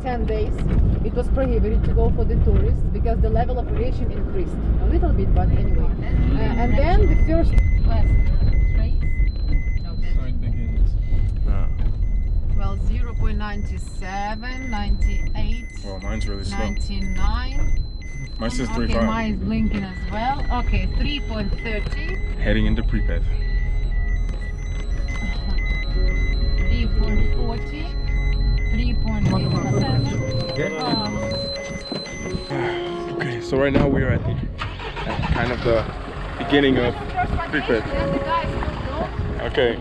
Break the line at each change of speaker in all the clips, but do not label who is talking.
10 days, it was prohibited to go for the tourists because the level of radiation increased a little bit, but anyway. And then the first west trace. Well, 0.97, 98.
Well, mine's really slow.
99.
Mine says 3.5.
Okay, mine is blinking as well. Okay, 3.30.
Heading into Pripyat.
3.40. 3.57.
Okay, so right now we are at kind of the beginning of Pripyat. Okay.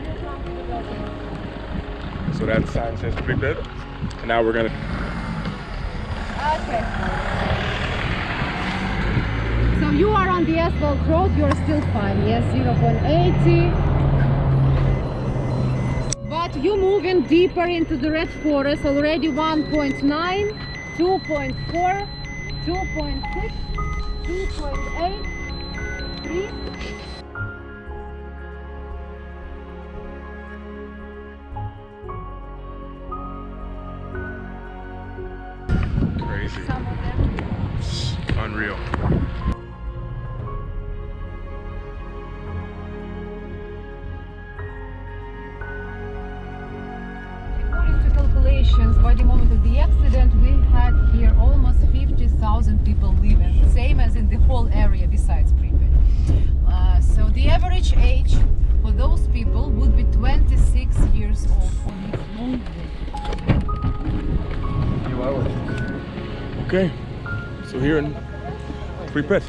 So that sign says Pripyat, and now we're gonna.
Okay. So you are on the asphalt road, you're still fine, yes, 0.80. But you move in deeper into the red forest, already 1.9, 2.4, 2.6, 2.8, 3.
Crazy.
Some of them.
It's unreal.
According to calculations, by the moment of the accident, we had here almost 50,000 people living, same as in the whole area besides Pripyat. So the average age for those people would be 26 years old on this long day.
Okay, so here in Pripyat.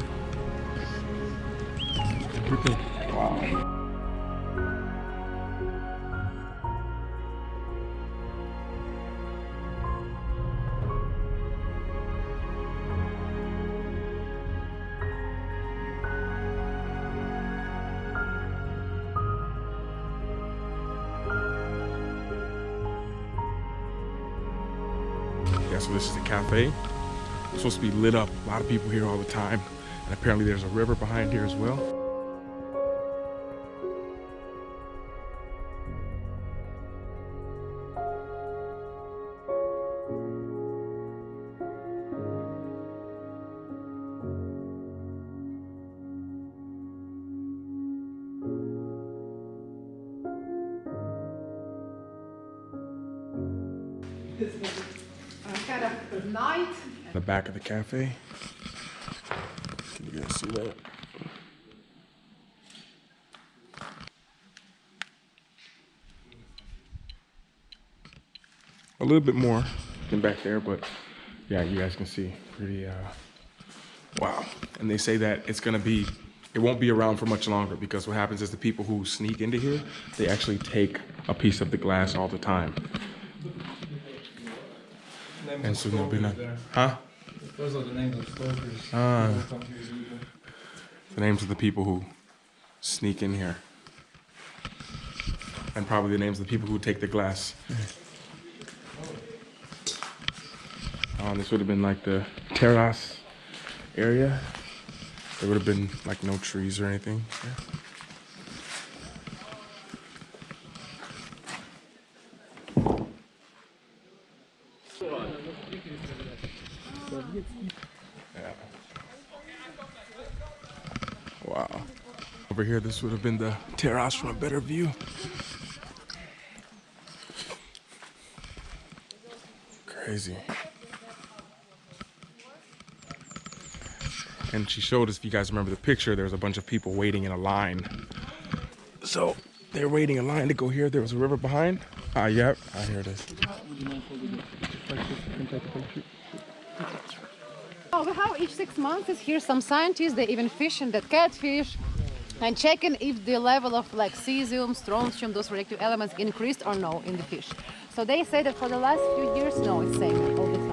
Wow. Yeah, so this is the cafe. It's supposed to be lit up. A lot of people here all the time. And apparently there's a river behind here as well.
Kind of night.
The back of the cafe. Can you guys see that? A little bit more than back there, but yeah, you guys can see pretty wow. And they say that it won't be around for much longer, because what happens is the people who sneak into here, they actually take a piece of the glass all the time. And so there'll be none. Huh?
Those are the names of smokers.
The names of the people who sneak in here. And probably the names of the people who take the glass. This would have been like the terrace area. There would have been like no trees or anything. Yeah. Yeah. Wow. Over here, this would have been the terrace from a better view. Crazy. And she showed us, if you guys remember the picture, there was a bunch of people waiting in a line. So they're waiting in line to go here. There was a river behind. Yep. Here it is.
Oh, we have each 6 months here some scientists, they even fish in that catfish and checking if the level of like cesium, strontium, those radioactive elements increased or no in the fish. So they say that for the last few years, no, it's same all the time.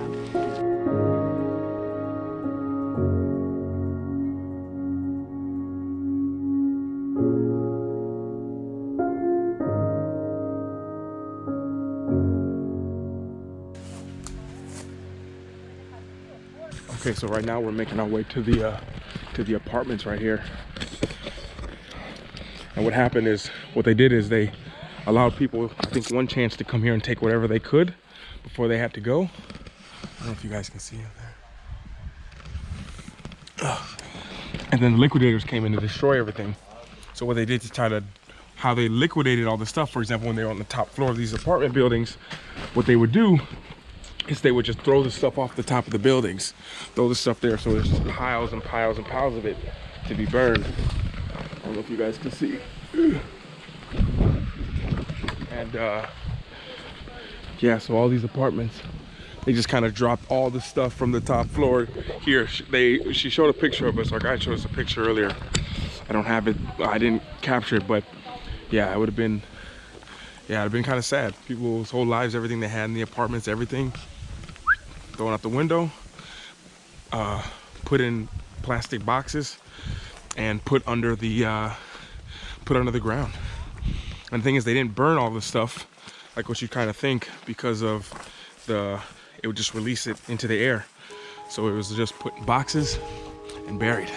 Okay, so right now we're making our way to the apartments right here. And what happened is, what they did is they allowed people, I think, one chance to come here and take whatever they could before they had to go. don't know if you guys can see it there. And then the liquidators came in to destroy everything. So what they did to try to, how they liquidated all the stuff, for example, when they were on the top floor of these apartment buildings, what they would do is they would just throw the stuff off the top of the buildings, throw the stuff there, so there's just piles and piles and piles of it to be burned. I don't know if you guys can see. And yeah, so all these apartments, they just kind of dropped all the stuff from the top floor here. She showed a picture of us. Our guy showed us a picture earlier. I don't have it, I didn't capture it, but yeah, it would have been, yeah, it'd been kind of sad. People's whole lives, everything they had in the apartments, everything, thrown out the window, put in plastic boxes, and put under the ground. And the thing is, they didn't burn all the stuff like what you kind of think, because of it would just release it into the air. So it was just put in boxes and buried.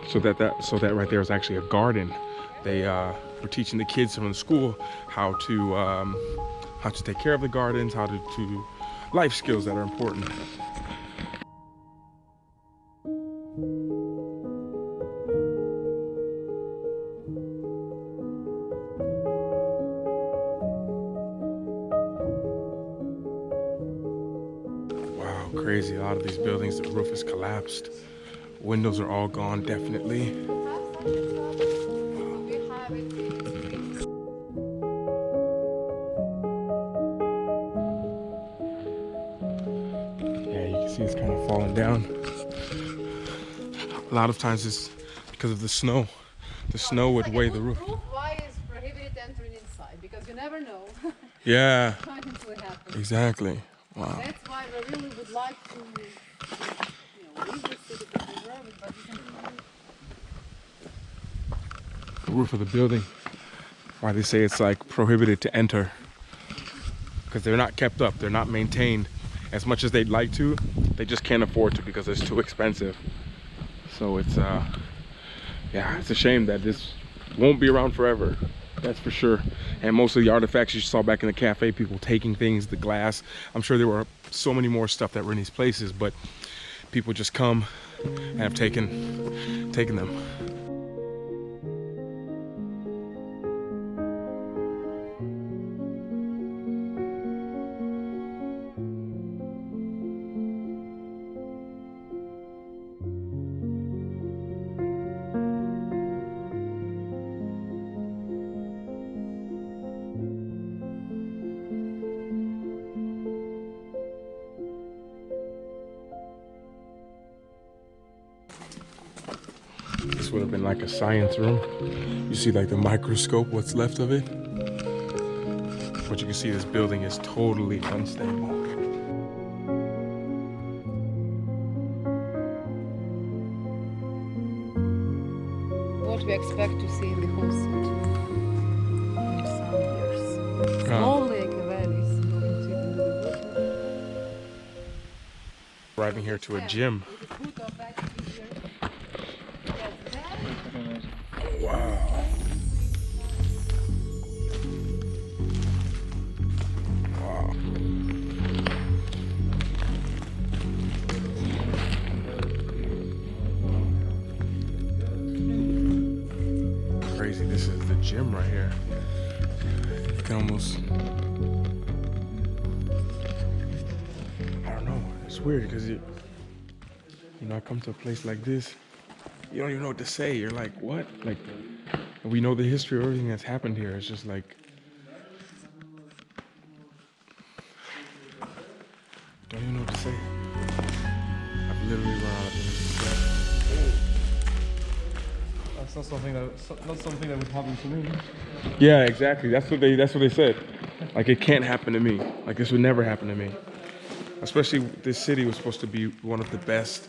So that right there is actually a garden. They were teaching the kids from the school how to take care of the gardens, how to life skills that are important. Wow, crazy. A lot of these buildings, the roof is collapsed. Windows are all gone, definitely. Yeah, you can see it's kind of falling down. A lot of times it's because of the snow. The snow would weigh the roof.
Why is prohibited entering inside? Because you never know.
Yeah,
What will happen.
exactly. Wow.
That's why we really would like to, leave the city to preserve it, but
The roof of the building, why they say it's like prohibited to enter, because they're not kept up, they're not maintained as much as they'd like to. They just can't afford to because it's too expensive. So it's yeah, it's a shame that this won't be around forever, that's for sure. And most of the artifacts you saw back in the cafe, people taking things, the glass, I'm sure there were so many more stuff that were in these places, but people just come and have taken them. This would have been like a science room. You see like the microscope, what's left of it. But you can see this building is totally unstable.
what we expect to see in the whole city in some years. Slowly, Ekeveli is going to even do the work.
Arriving here to a gym. Wow. Wow. Crazy, this is the gym right here. You can almost, I don't know, it's weird because you know, I come to a place like this, you don't even know what to say. You're like, what? Like, we know the history of everything that's happened here. It's just like, don't even know what to say. I've literally run out of things to say.
That's not something that would happen to me.
Yeah, exactly. That's what they said. Like, it can't happen to me. Like, this would never happen to me. Especially this city was supposed to be one of the best.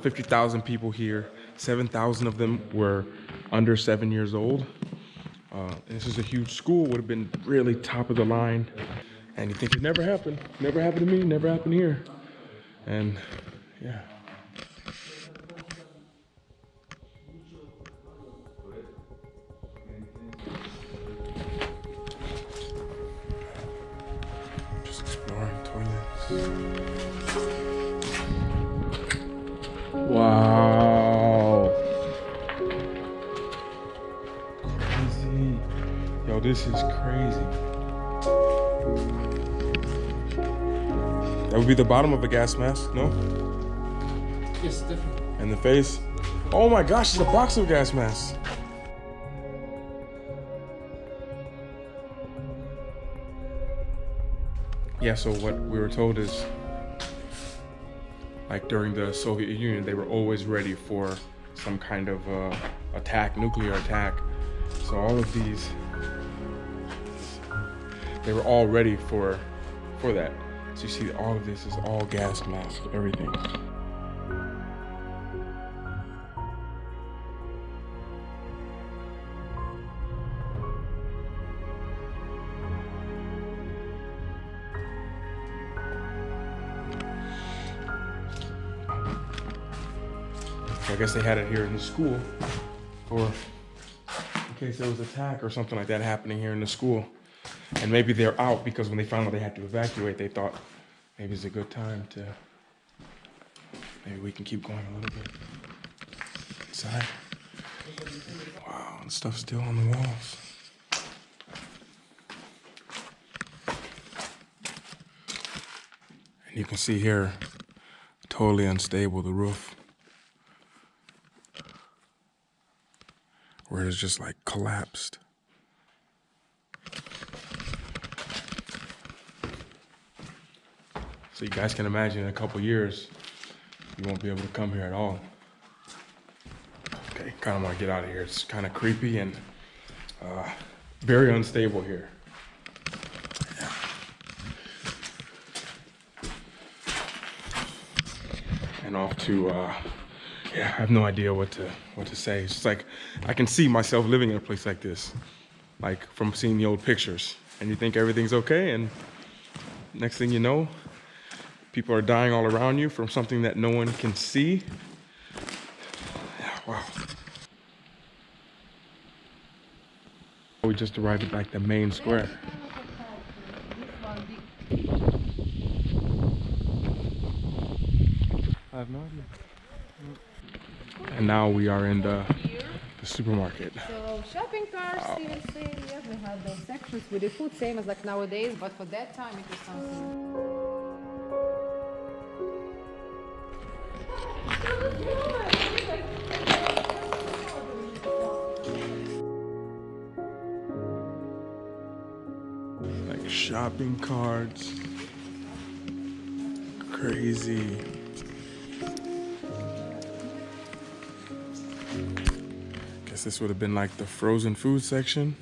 50,000 people here. 7,000 of them were under 7 years old. And this is a huge school, would have been really top of the line. And you think it never happened. Never happened to me, never happened here. And yeah. This is crazy. That would be the bottom of a gas mask, no?
Yes, definitely.
And the face. Oh my gosh, it's a box of gas masks. Yeah, so what we were told is, like during the Soviet Union, they were always ready for some kind of attack, nuclear attack. So all of these, they were all ready for that. So you see all of this is all gas mask, everything. I guess they had it here in the school for in case there was an attack or something like that happening here in the school. And maybe they're out because when they found out they had to evacuate, they thought maybe it's a good time to, maybe we can keep going a little bit inside. Wow, and stuff's still on the walls. And you can see here, totally unstable, the roof. Where it's just like collapsed. So you guys can imagine in a couple years, you won't be able to come here at all. Okay, kind of want to get out of here. It's kind of creepy and very unstable here. Yeah. And off to, yeah, I have no idea what to say. It's just like, I can see myself living in a place like this, like from seeing the old pictures. And you think everything's okay, and next thing you know, people are dying all around you from something that no one can see. Yeah, wow. We just arrived at like the main square.
I have no idea.
And now we are in the supermarket.
So shopping carts, even same, yes, we have those sections with the food, same as like nowadays, but for that time it was something.
Like shopping carts. Crazy. Guess this would have been like the frozen food section.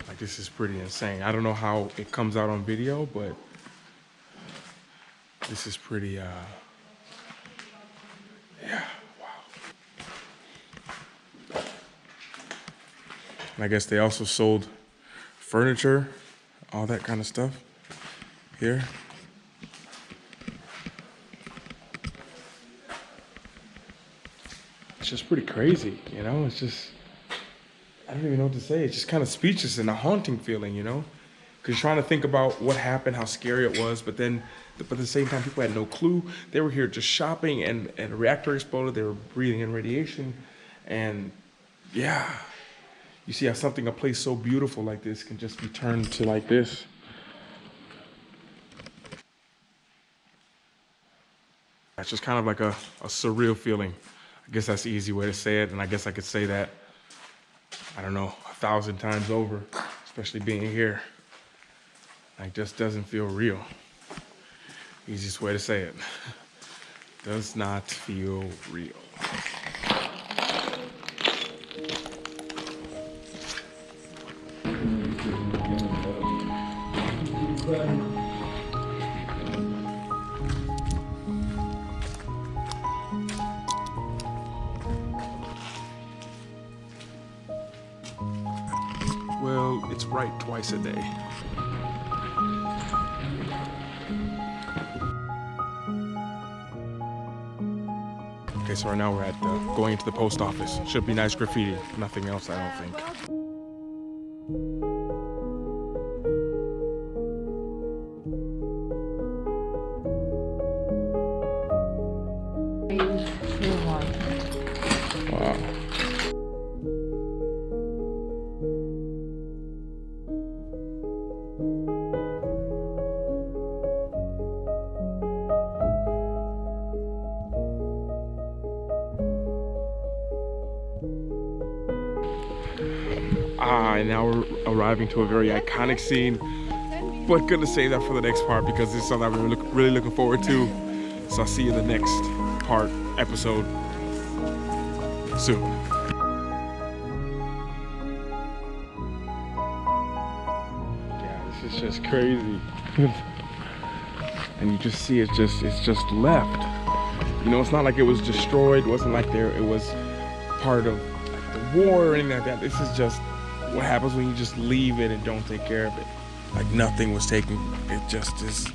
Like this is pretty insane. I don't know how it comes out on video, but this is pretty, yeah, wow. And I guess they also sold furniture, all that kind of stuff here. It's just pretty crazy, you know? It's just, I don't even know what to say. It's just kind of speechless and a haunting feeling, you know? Because you're trying to think about what happened, how scary it was, but then, but at the same time, people had no clue. They were here just shopping, and a reactor exploded. They were breathing in radiation, and yeah. You see how something, a place so beautiful like this can just be turned to like this. It's just kind of like a surreal feeling. I guess that's the easy way to say it, and I guess I could say that, I don't know, 1,000 times over, especially being here. Like, just doesn't feel real. Easiest way to say it. Does not feel real. Well, it's right twice a day. Okay, so right now we're at going into the post office. Should be nice graffiti. Nothing else, I don't think. Wow. And now we're arriving to a very iconic scene, but gonna save that for the next part because it's something I'm really looking forward to. So I'll see you in the next episode soon. Yeah, this is just crazy. And you just see it's just left. You know, it's not like it was destroyed. It wasn't like it was part of like, the war or anything like that. This is just what happens when you just leave it and don't take care of it. Like nothing was taken. It just is